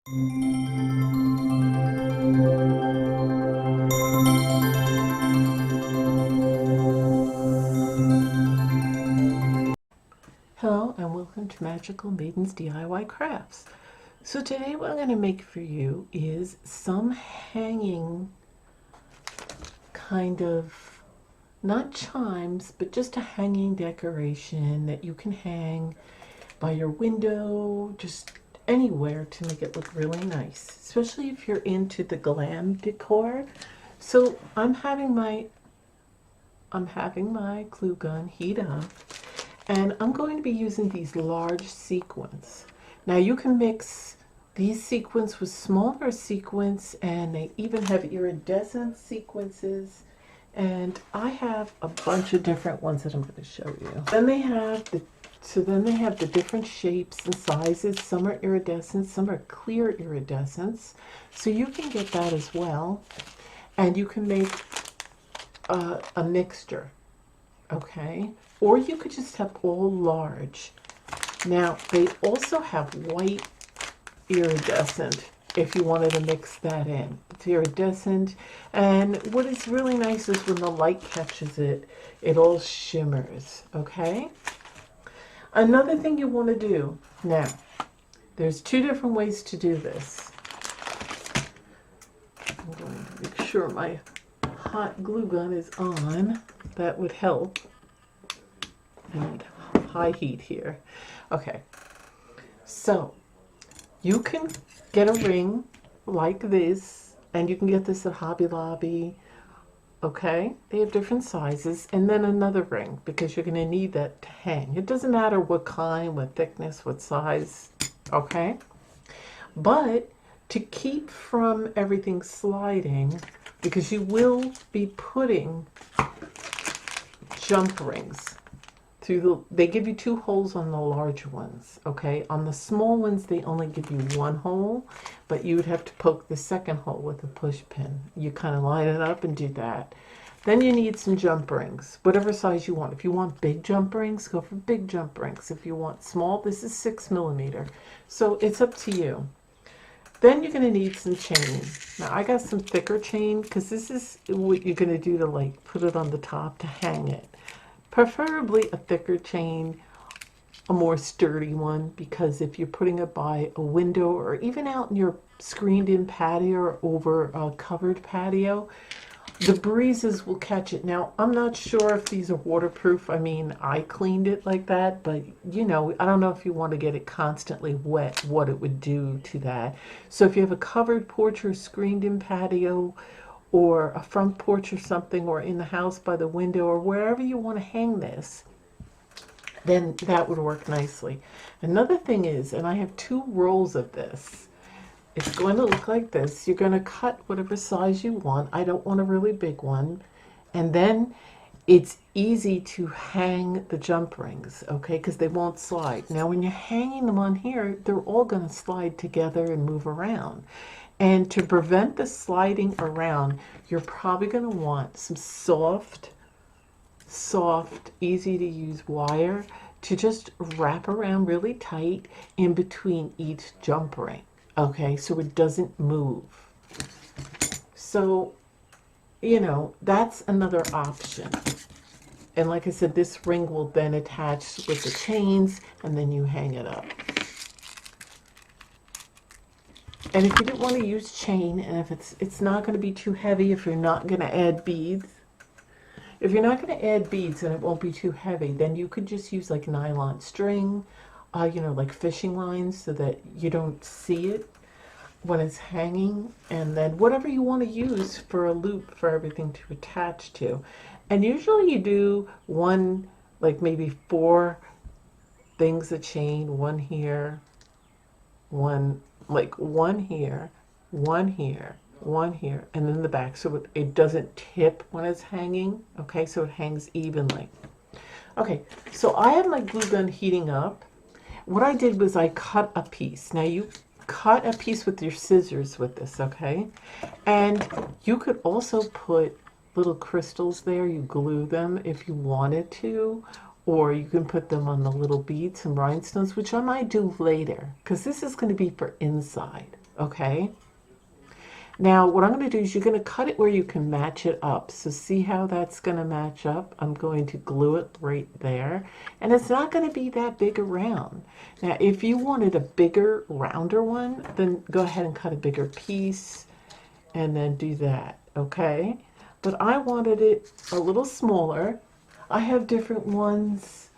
Hello and welcome to Magical Maidens DIY Crafts. So today what I'm going to make for you is some hanging kind of, not chimes, but just a hanging decoration that you can hang by your window, just anywhere to make it look really nice, especially if you're into the glam decor. So I'm having my glue gun heat up, and I'm going to be using these large sequins. Now you can mix these sequins with smaller sequins, and they even have iridescent sequences, and I have a bunch of different ones that I'm going to show you. Then they have the different shapes and sizes. Some are iridescent, some are clear iridescence, so you can get that as well, and you can make a mixture. Okay, or you could just have all large. Now they also have white iridescent if you wanted to mix that in. It's iridescent, and what is really nice is when the light catches it, it all shimmers. Okay, another thing you want to do now, there's two different ways to do this. I'm going to make sure my hot glue gun is on. That would help. I need high heat here. Okay, so you can get a ring like this, and you can get this at Hobby Lobby. Okay, they have different sizes, and then another ring, because you're going to need that to hang. It doesn't matter what kind, what thickness, what size. Okay, but to keep from everything sliding, because you will be putting jump rings through they give you 2 holes on the large ones. Okay, on the small ones they only give you 1 hole, but you would have to poke the second hole with a push pin. You kind of line it up and do that. Then you need some jump rings, whatever size you want. If you want big jump rings, go for big jump rings. If you want small, this is 6mm, so it's up to you. Then you're going to need some chain. Now I got some thicker chain, because this is what you're going to do to like put it on the top to hang it. Preferably a thicker chain, a more sturdy one, because if you're putting it by a window or even out in your screened in patio or over a covered patio, the breezes will catch it. Now, I'm not sure if these are waterproof. I mean, I cleaned it like that, but you know, I don't know if you want to get it constantly wet, what it would do to that. So if you have a covered porch or screened in patio, or a front porch or something, or in the house by the window, or wherever you want to hang this, then that would work nicely. Another thing is, and I have 2 rolls of this, it's going to look like this. You're going to cut whatever size you want. I don't want a really big one. And then it's easy to hang the jump rings, okay, because they won't slide. Now when you're hanging them on here, they're all going to slide together and move around. And to prevent the sliding around, you're probably going to want some soft, easy to use wire to just wrap around really tight in between each jump ring. Okay, so it doesn't move. So, you know, that's another option. And like I said, this ring will then attach with the chains, and then you hang it up. And if you didn't want to use chain, and if it's not going to be too heavy, if you're not going to add beads, if you're not going to add beads and it won't be too heavy, then you could just use like nylon string, you know, like fishing lines, so that you don't see it when it's hanging. And then whatever you want to use for a loop for everything to attach to. And usually you do one, like maybe 4 things of chain, 1 here, 1, like 1 here, 1 here, 1 here, and then the back, so it doesn't tip when it's hanging. Okay, so it hangs evenly. Okay, so I have my glue gun heating up. What I did was I cut a piece. Now you cut a piece with your scissors with this, okay? And you could also put little crystals there. You glue them if you wanted to, or you can put them on the little beads and rhinestones, which I might do later, because this is going to be for inside. okay? Now, what I'm going to do is you're going to cut it where you can match it up. So see how that's going to match up? I'm going to glue it right there. And it's not going to be that big around. Now, if you wanted a bigger, rounder one, then go ahead and cut a bigger piece and then do that, okay? But I wanted it a little smaller. I have different ones,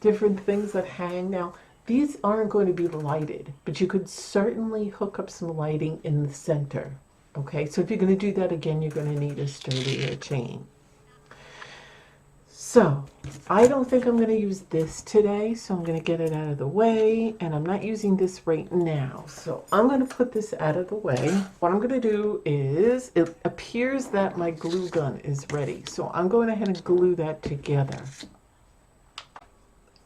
different things that hang. Now, these aren't going to be lighted, but you could certainly hook up some lighting in the center. Okay, so if you're going to do that again, you're going to need a sturdier chain. So I don't think I'm going to use this today, so I'm going to get it out of the way, and I'm not using this right now. So I'm going to put this out of the way. What I'm going to do is, it appears that my glue gun is ready, so I'm going ahead and glue that together.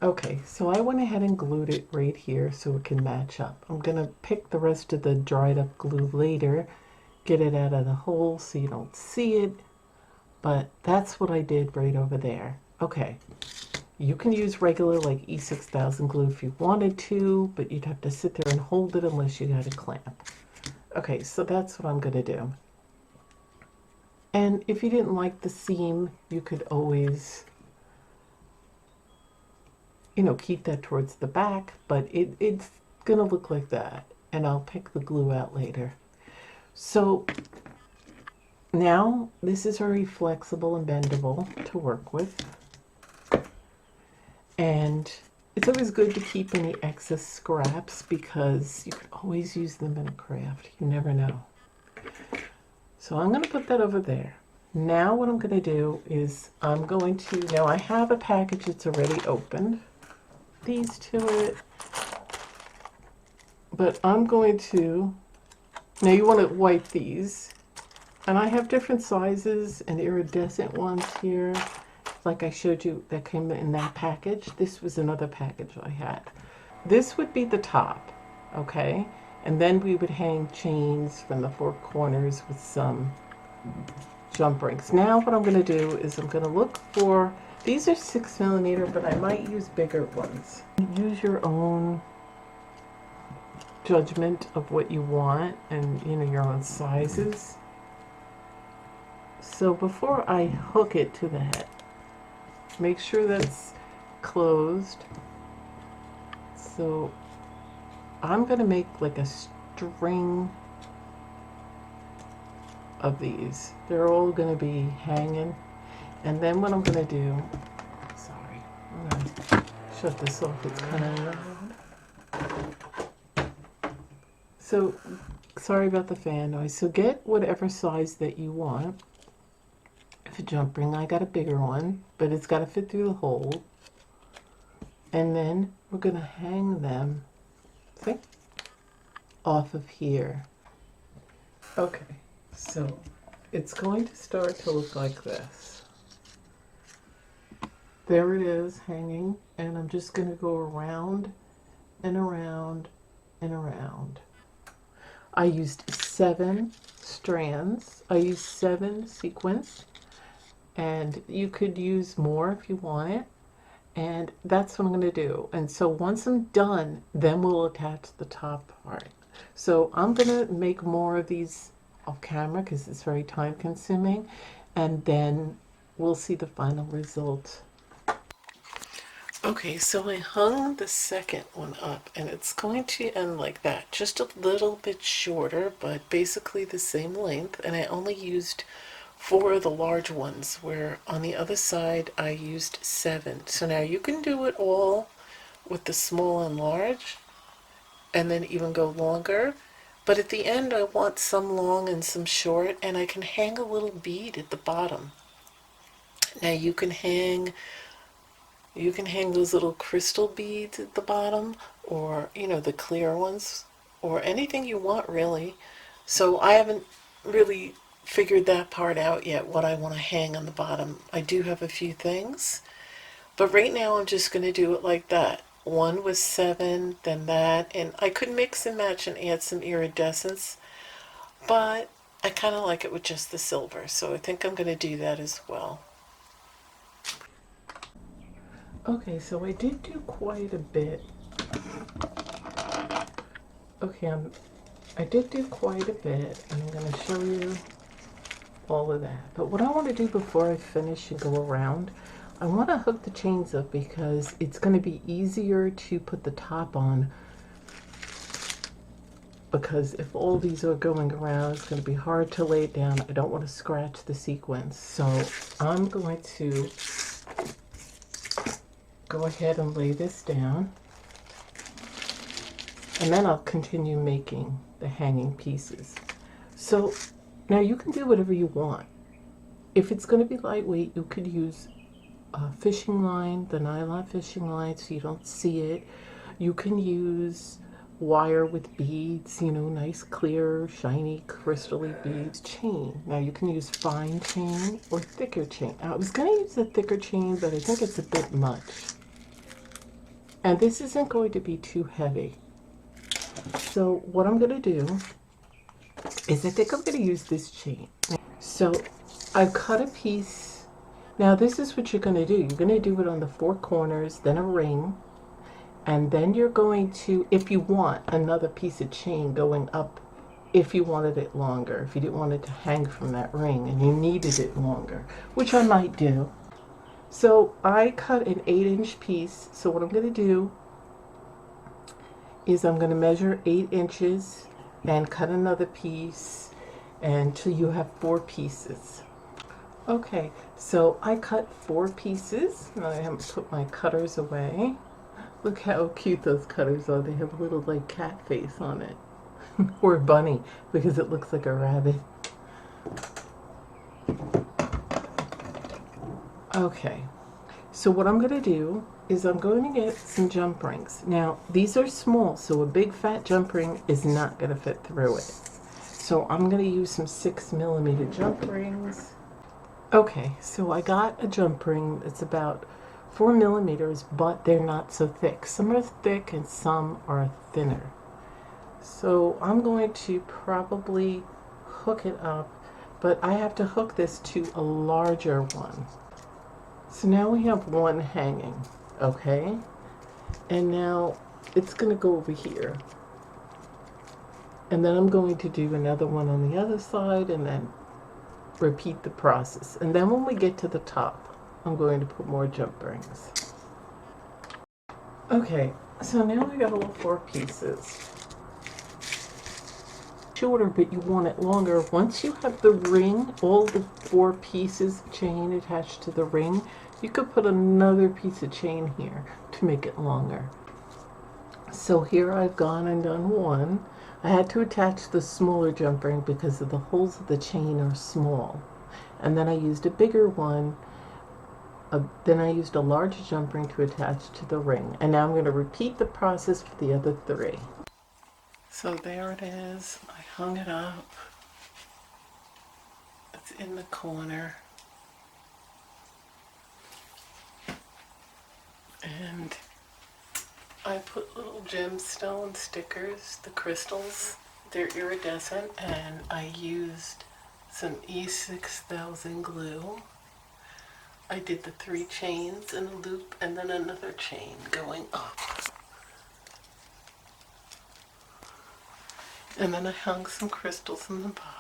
Okay, so I went ahead and glued it right here so it can match up. I'm going to pick the rest of the dried up glue later, get it out of the hole so you don't see it, but that's what I did right over there. Okay, you can use regular like E6000 glue if you wanted to, but you'd have to sit there and hold it unless you had a clamp. Okay, so that's what I'm going to do. And if you didn't like the seam, you could always, you know, keep that towards the back, but it's going to look like that. And I'll pick the glue out later. So now this is very flexible and bendable to work with. And it's always good to keep any excess scraps because you could always use them in a craft. You never know. So I'm going to put that over there. Now what I'm going to do is I'm going to, now I have a package that's already opened. These to it. But I'm going to, now you want to wipe these. And I have different sizes and iridescent ones here. Like I showed you that came in that package. This was another package I had. This would be the top, okay? And then we would hang chains from the four corners with some jump rings. Now what I'm going to do is I'm going to look for, these are 6mm, but I might use bigger ones. Use your own judgment of what you want and, you know, your own sizes. So before I hook it to the head, make sure that's closed. So I'm going to make like a string of these. They're all going to be hanging. And then what I'm going to do, sorry, I'm going to shut this off. It's kind of loud. So sorry about the fan noise. So get whatever size that you want. If a jump ring, I got a bigger one, but it's got to fit through the hole. And then we're going to hang them, see, off of here. Okay, so it's going to start to look like this. There it is hanging, and I'm just going to go around and around and around. I used 7 strands. I used 7 sequins. And you could use more if you want it. And that's what I'm going to do. And so once I'm done, then we'll attach the top part. So I'm going to make more of these off camera because it's very time consuming. And then we'll see the final result. Okay, so I hung the second one up and it's going to end like that. Just a little bit shorter, but basically the same length. And I only used 4 of the large ones, where on the other side I used 7. So now you can do it all with the small and large and then even go longer, but at the end I want some long and some short, and I can hang a little bead at the bottom. Now you can hang those little crystal beads at the bottom, or you know, the clear ones, or anything you want really. So I haven't really figured that part out yet, what I want to hang on the bottom. I do have a few things, but right now I'm just going to do it like that. 1 with 7, then that, and I could mix and match and add some iridescence, but I kind of like it with just the silver, so I think I'm going to do that as well. Okay, so I did do quite a bit. Okay, I did do quite a bit, and I'm going to show you all of that. But what I want to do before I finish and go around, I want to hook the chains up because it's going to be easier to put the top on, because if all these are going around, it's going to be hard to lay it down. I don't want to scratch the sequins. So I'm going to go ahead and lay this down, and then I'll continue making the hanging pieces. So now you can do whatever you want. If it's going to be lightweight, you could use a fishing line, the nylon fishing line, so you don't see it. You can use wire with beads, you know, nice clear shiny crystally beads. Chain, now you can use fine chain or thicker chain. Now, I was going to use the thicker chain, but I think it's a bit much, and this isn't going to be too heavy. So what I'm going to do is I think I'm going to use this chain. So I've cut a piece. Now this is what you're going to do. You're going to do it on the four corners, then a ring, and then you're going to, if you want, another piece of chain going up, if you wanted it longer, if you didn't want it to hang from that ring and you needed it longer, which I might do. So I cut an 8-inch piece. So what I'm going to do is I'm going to measure 8 inches and cut another piece until you have 4 pieces. Okay, so I cut 4 pieces. Now I haven't put my cutters away. Look how cute those cutters are. They have a little like cat face on it. Or bunny, because it looks like a rabbit. Okay, so what I'm going to do is I'm going to get some jump rings. Now these are small, so a big fat jump ring is not going to fit through it. So I'm going to use some 6mm jump rings. Okay, so I got a jump ring that's about 4mm, but they're not so thick. Some are thick and some are thinner. So I'm going to probably hook it up, but I have to hook this to a larger one. So now we have one hanging, okay? And now it's going to go over here. And then I'm going to do another one on the other side and then repeat the process. And then when we get to the top, I'm going to put more jump rings. Okay, so now we got all 4 pieces. Shorter, but you want it longer. Once you have the ring, all the 4 pieces of chain attached to the ring, you could put another piece of chain here to make it longer. So here I've gone and done one. I had to attach the smaller jump ring because of the holes of the chain are small. And then I used a bigger one. Then I used a larger jump ring to attach to the ring. And now I'm going to repeat the process for the other 3. So there it is. I hung it up. It's in the corner. And I put little gemstone stickers, the crystals. They're iridescent, and I used some E6000 glue. I did the 3 chains in a loop and then another chain going up. And then I hung some crystals in the bottom.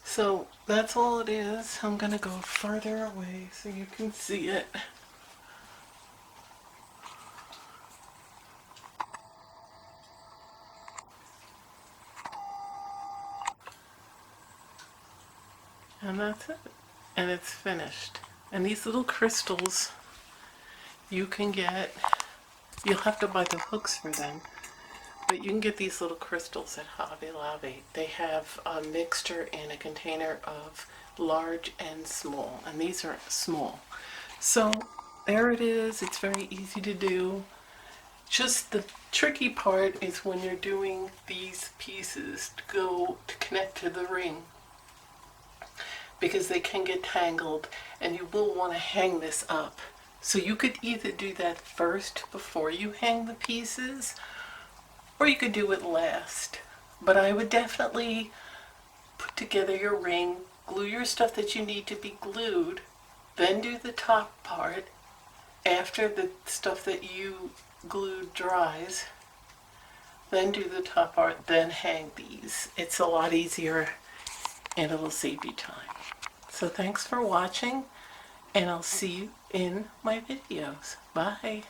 So that's all it is. I'm going to go further away so you can see it. And that's it. And it's finished. And these little crystals you can get, you'll have to buy the hooks for them, but you can get these little crystals at Hobby Lobby. They have a mixture in a container of large and small, and these are small. So there it is. It's very easy to do. Just the tricky part is when you're doing these pieces to connect to the ring, because they can get tangled and you will want to hang this up. So you could either do that first before you hang the pieces, or you could do it last. But I would definitely put together your ring, glue your stuff that you need to be glued, then do the top part after the stuff that you glued dries. then do the top part, then hang these. It's a lot easier and it'll save you time. So thanks for watching, and I'll see you in my videos. Bye.